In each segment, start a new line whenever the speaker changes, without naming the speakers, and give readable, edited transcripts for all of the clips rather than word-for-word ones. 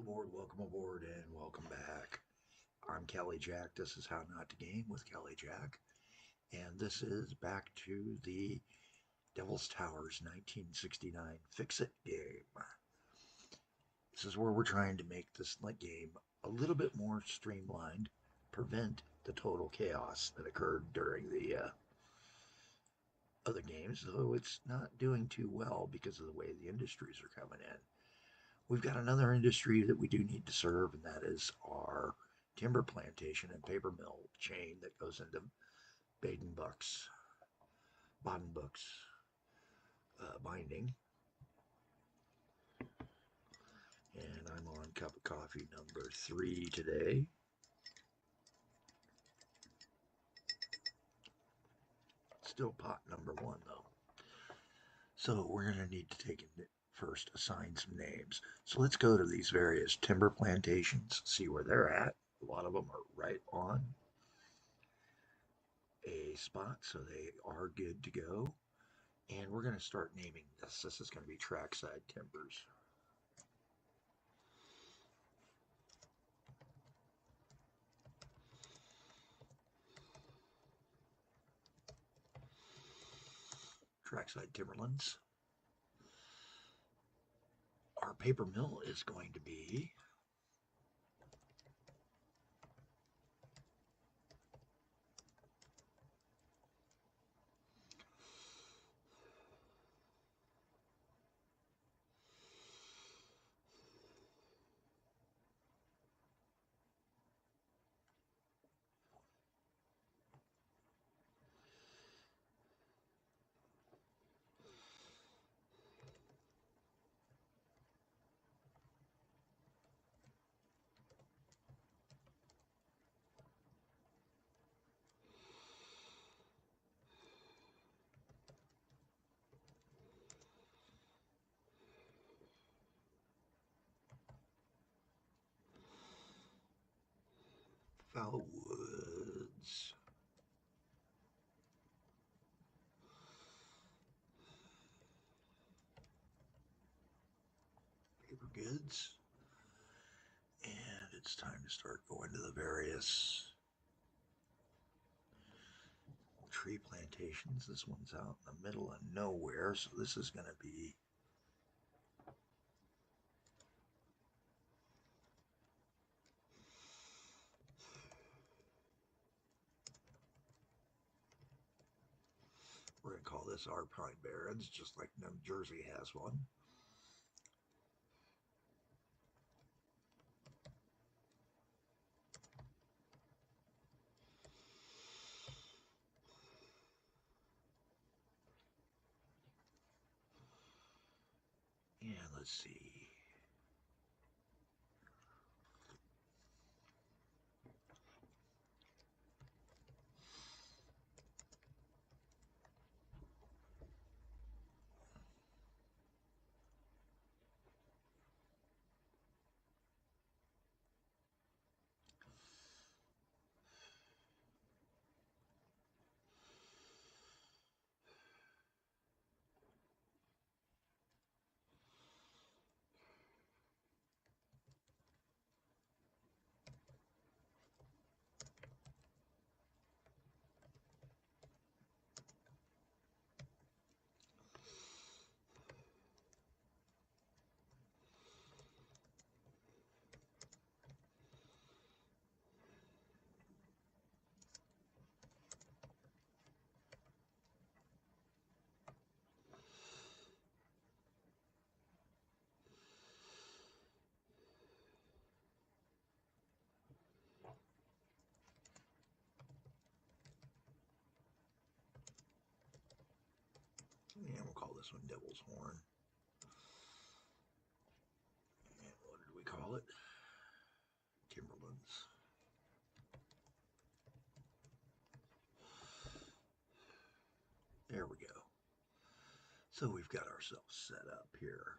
welcome aboard, and welcome back. I'm Kelly Jack. This is How Not to Game with Kelly Jack, and this is back to the Devil's Towers 1969 Fixit game. This is where we're trying to make this game a little bit more streamlined, prevent the total chaos that occurred during the other games, though it's not doing too well because of the way the industries are coming in. We've got another industry that we do need to serve, and that is our timber plantation and paper mill chain that goes into Baden Bucks, Baden Bucks binding. And I'm on cup of coffee number 3 today. Still pot number 1 though. So we're going to need to take it first, assign some names. So let's go to these various timber plantations, see where they're at. A lot of them are right on a spot, so they are good to go. And we're going to start naming this. This is going to be trackside timbers. Trackside timberlands. Our paper mill is going to be Foul Woods. Paper goods. And it's time to start going to the various tree plantations. This one's out in the middle of nowhere, so this is going to be we're going to call this our Pine Barrens, just like New Jersey has one. And let's see. And we'll call this one Devil's Horn. And what did we call it? Timberlands. There we go. So we've got ourselves set up here.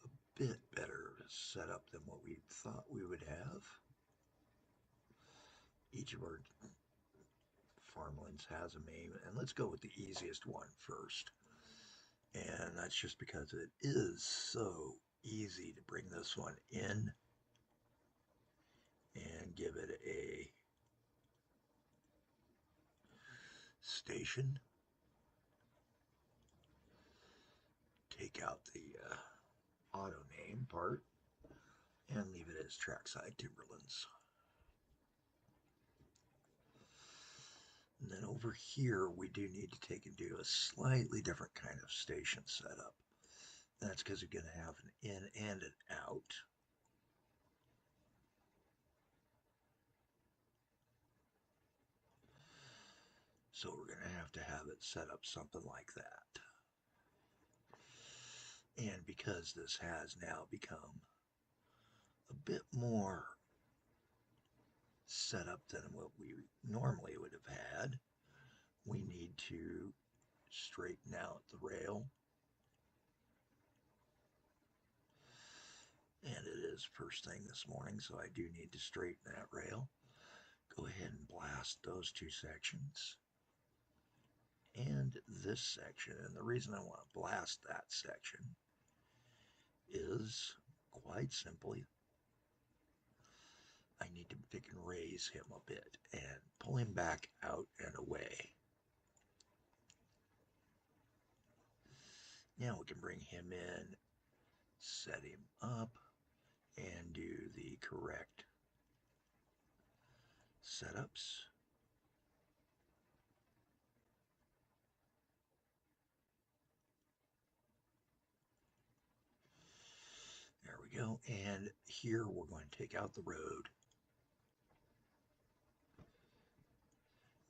A bit better set up than what we thought we would have. Each of our farmlands has a main, and let's go with the easiest one first. And that's just because it is so easy to bring this one in and give it a station. Take out the auto name part and leave it as Trackside Timberlands. And then over here, we do need to take and do a slightly different kind of station setup. That's because you're going to have an in and an out. So we're going to have it set up something like that. And because this has now become a bit more set up than what we normally would have had, we need to straighten out the rail. And it is first thing this morning, so I do need to straighten that rail. Go ahead and blast those two sections and this section. And the reason I want to blast that section is quite simply I need to pick and raise him a bit and pull him back out and away. Now we can bring him in, set him up, and do the correct setups. There we go. And here we're going to take out the road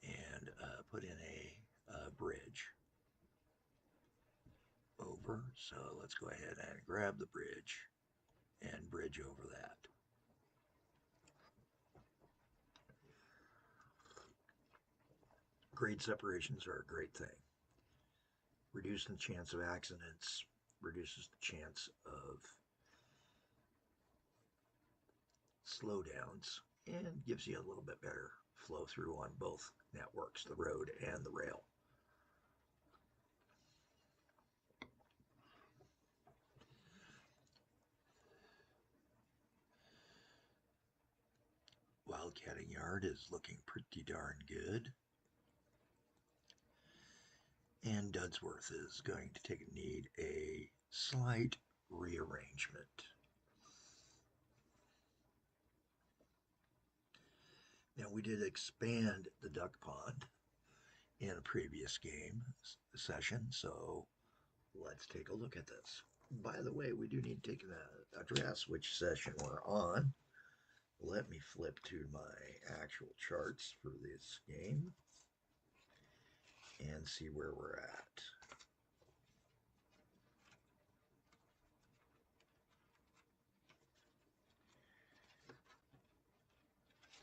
and put in a bridge over. So let's go ahead and grab the bridge and bridge over that. Grade separations are a great thing. Reducing the chance of accidents, reduces the chance of slowdowns, and gives you a little bit better flow through on both networks, the road and the rail. Wildcatting yard is looking pretty darn good. And Dudsworth is going to need a slight rearrangement. Now we did expand the duck pond in a previous game session, so let's take a look at this. By the way, we do need to take an address which session we're on. Let me flip to my actual charts for this game and see where we're at.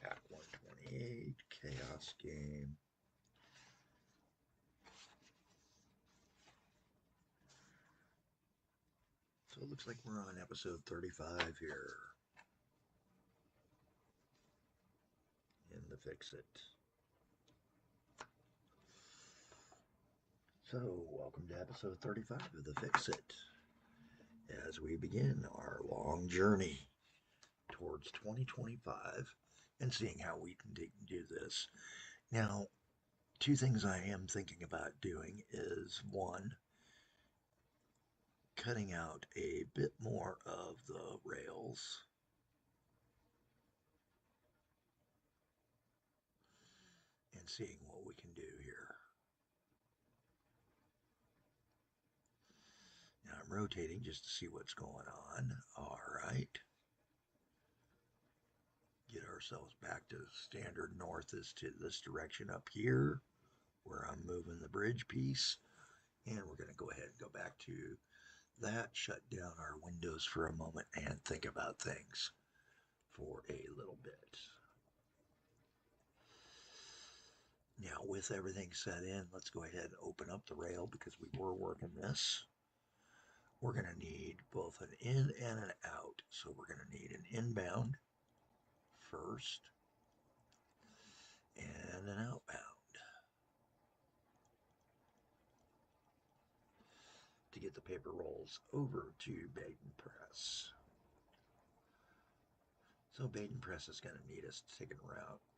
Pack 128, Chaos Game. So it looks like we're on episode 35 here in the Fixit. So, welcome to episode 35 of the Fixit as we begin our long journey towards 2025 and seeing how we can do this. Now, two things I am thinking about doing is one, cutting out a bit more of the rails and seeing what we can do here. Now I'm rotating just to see what's going on. All right. Get ourselves back to standard north is to this direction up here where I'm moving the bridge piece. And we're going to go ahead and go back to that, shut down our windows for a moment, and think about things for a little bit. Now, with everything set in, let's go ahead and open up the rail because we were working this. We're going to need both an in and an out. So we're going to need an inbound first and an outbound. To get the paper rolls over to bait and press. So bait and press is going to need us to take it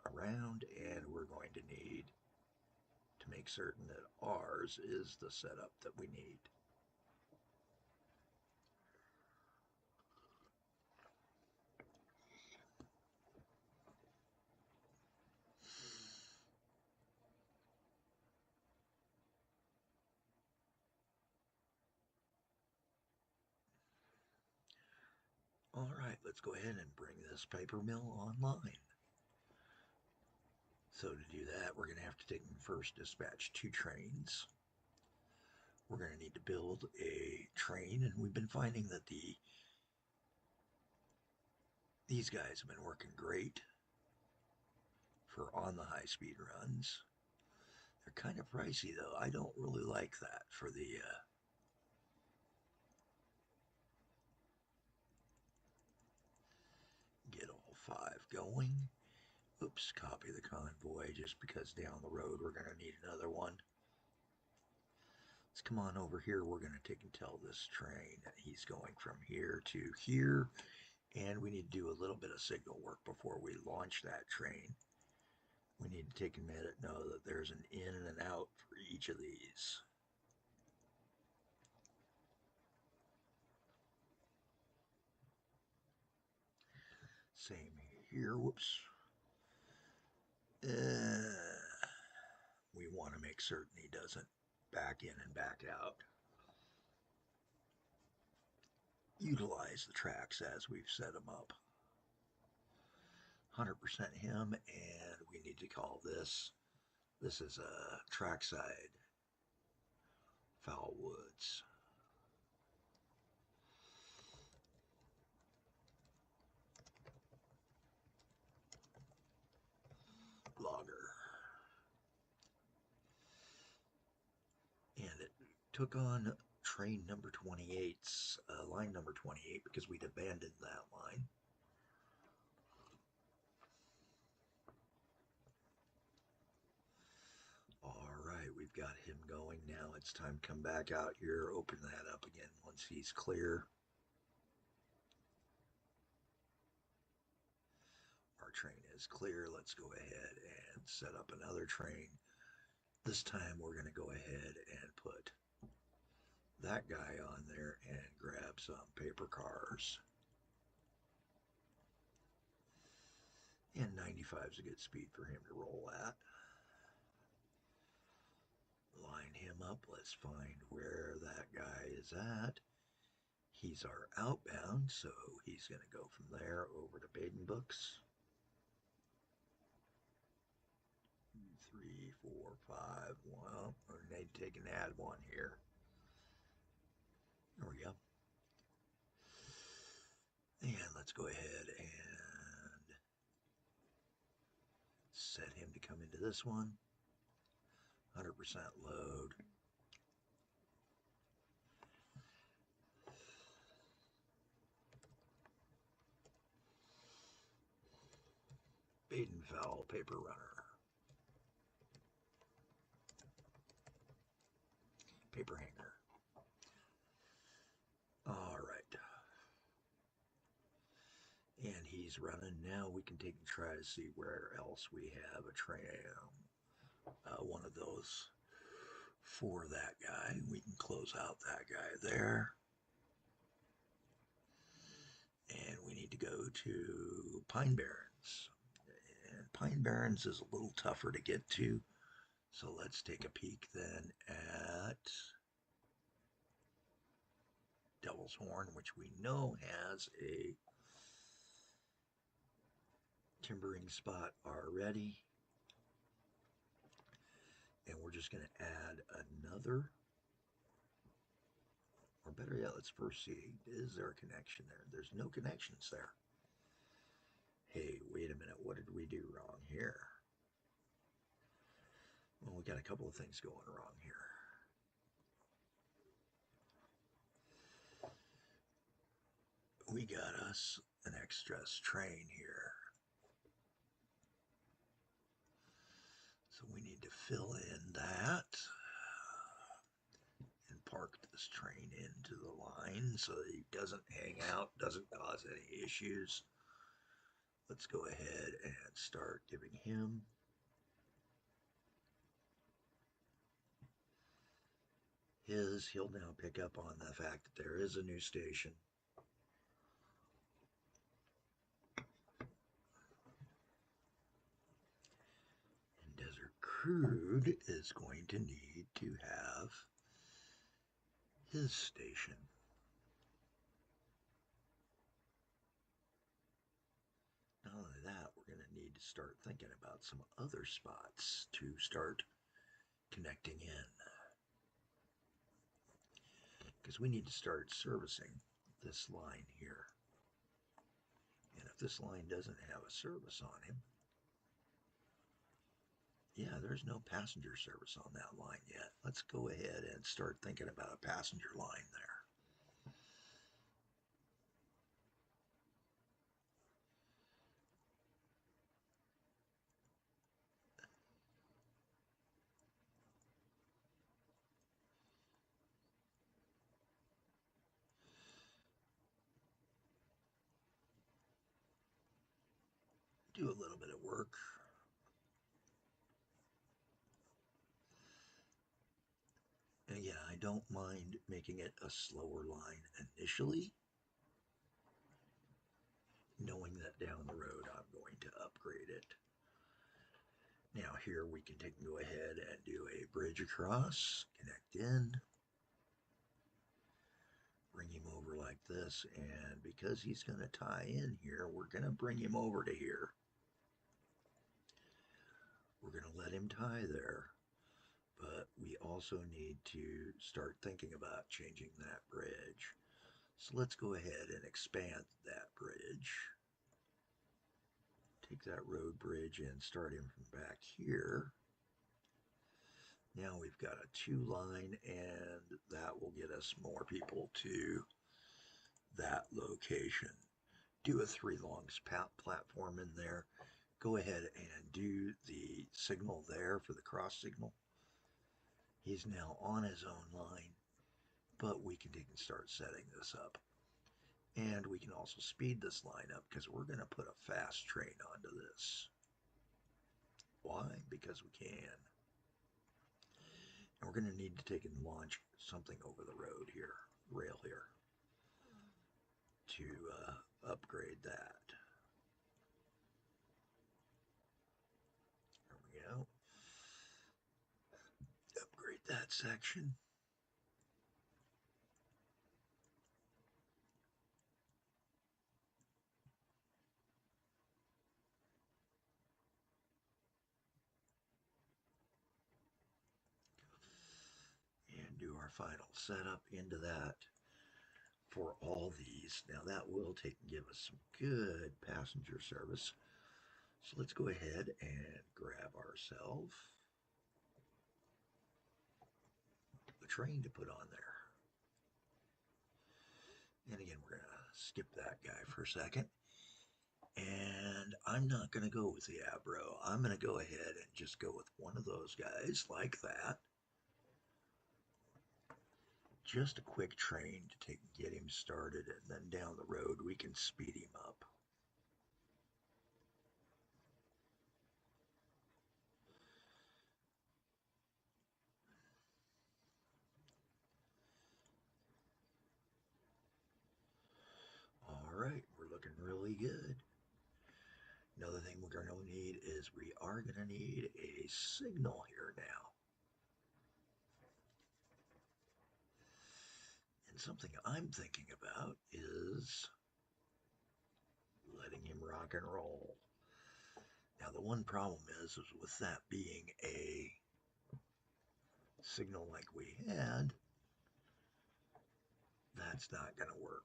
around, and we're going to need to make certain that ours is the setup that we need. All right, let's go ahead and bring this paper mill online. So to do that, we're going to have to take and first dispatch 2 trains. We're going to need to build a train, and we've been finding that these guys have been working great for on the high-speed runs. They're kind of pricey, though. I don't really like that for the get all 5 going. Oops, copy the convoy, just because down the road we're going to need another one. Let's come on over here. We're going to take and tell this train that he's going from here to here, and we need to do a little bit of signal work before we launch that train. We need to take a minute, know that there's an in and an out for each of these. Same here. Whoops. We want to make certain he doesn't back in and back out. Utilize the tracks as we've set them up. 100% him, and we need to call this. This is a trackside foul woods. Logger. And it took on train number 28's line number 28 because we'd abandoned that line. All right, we've got him going now. It's time to come back out here, open that up again once he's clear. Our train is clear. Let's go ahead and set up another train. This time we're going to go ahead and put that guy on there and grab some paper cars. And 95 is a good speed for him to roll at. Line him up. Let's find where that guy is at. He's our outbound, so he's going to go from there over to Baden Books. 2, 3, 4, 5. Well, we're going to take and add 1 here. There we go. And let's go ahead and set him to come into this one. 100% load. Baden foul paper runner. Paper hanger. All right. And he's running. Now we can take and try to see where else we have a train. One of those for that guy. We can close out that guy there. And we need to go to Pine Barrens. And Pine Barrens is a little tougher to get to. So let's take a peek then at Devil's Horn, which we know has a timbering spot already. And we're just going to add another, or better yet, let's first see, is there a connection there? There's no connections there. Hey, wait a minute, what did we do wrong here? Well, we got a couple of things going wrong here. We got us an express train here. So we need to fill in that. And park this train into the line so that he doesn't hang out, doesn't cause any issues. Let's go ahead and start giving him his. He'll now pick up on the fact that there is a new station. And Desert Crude is going to need to have his station. Not only that, we're going to need to start thinking about some other spots to start connecting in. Because we need to start servicing this line here. And if this line doesn't have a service on him, yeah, there's no passenger service on that line yet. Let's go ahead and start thinking about a passenger line there. Do a little bit of work. And again, I don't mind making it a slower line initially, knowing that down the road I'm going to upgrade it. Now here we can go ahead and do a bridge across, connect in, bring him over like this, and because he's going to tie in here, we're going to bring him over to here. We're going to let him tie there, but we also need to start thinking about changing that bridge. So let's go ahead and expand that bridge. Take that road bridge and start him from back here. Now we've got a 2-line, and that will get us more people to that location. Do a 3-longs platform in there. Go ahead and do the signal there for the cross signal. He's now on his own line, but we can take and start setting this up. And we can also speed this line up because we're going to put a fast train onto this. Why? Because we can. And we're going to need to take and launch something over the road here, rail here, to upgrade that. There we go. Upgrade that section. And do our final setup into that for all these. Now that will give us some good passenger service. So let's go ahead and grab ourselves the train to put on there. And again, we're going to skip that guy for a second. And I'm not going to go with the Abro. I'm going to go ahead and just go with one of those guys like that. Just a quick train to get him started, and then down the road we can speed him up. All right, we're looking really good. Another thing we're going to need is we are going to need a signal here now. And something I'm thinking about is letting him rock and roll. Now the one problem is with that being a signal like we had, that's not going to work.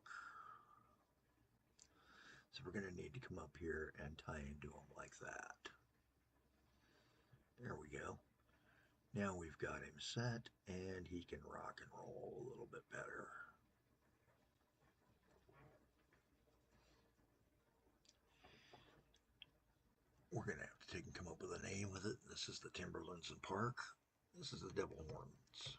So we're going to need to come up here and tie into him like that. There we go. Now we've got him set, and he can rock and roll a little bit better. We're going to have to take and come up with a name with it. This is the Timberlands and Park. This is the Devil Horns.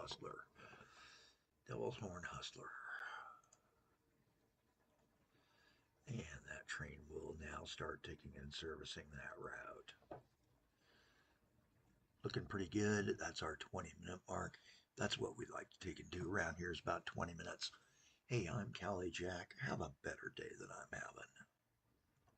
Hustler. Devil's Horn Hustler. And that train will now start taking and servicing that route. Looking pretty good. That's our 20-minute mark. That's what we like to take and do around here is about 20 minutes. Hey, I'm Callie Jack. Have a better day than I'm having.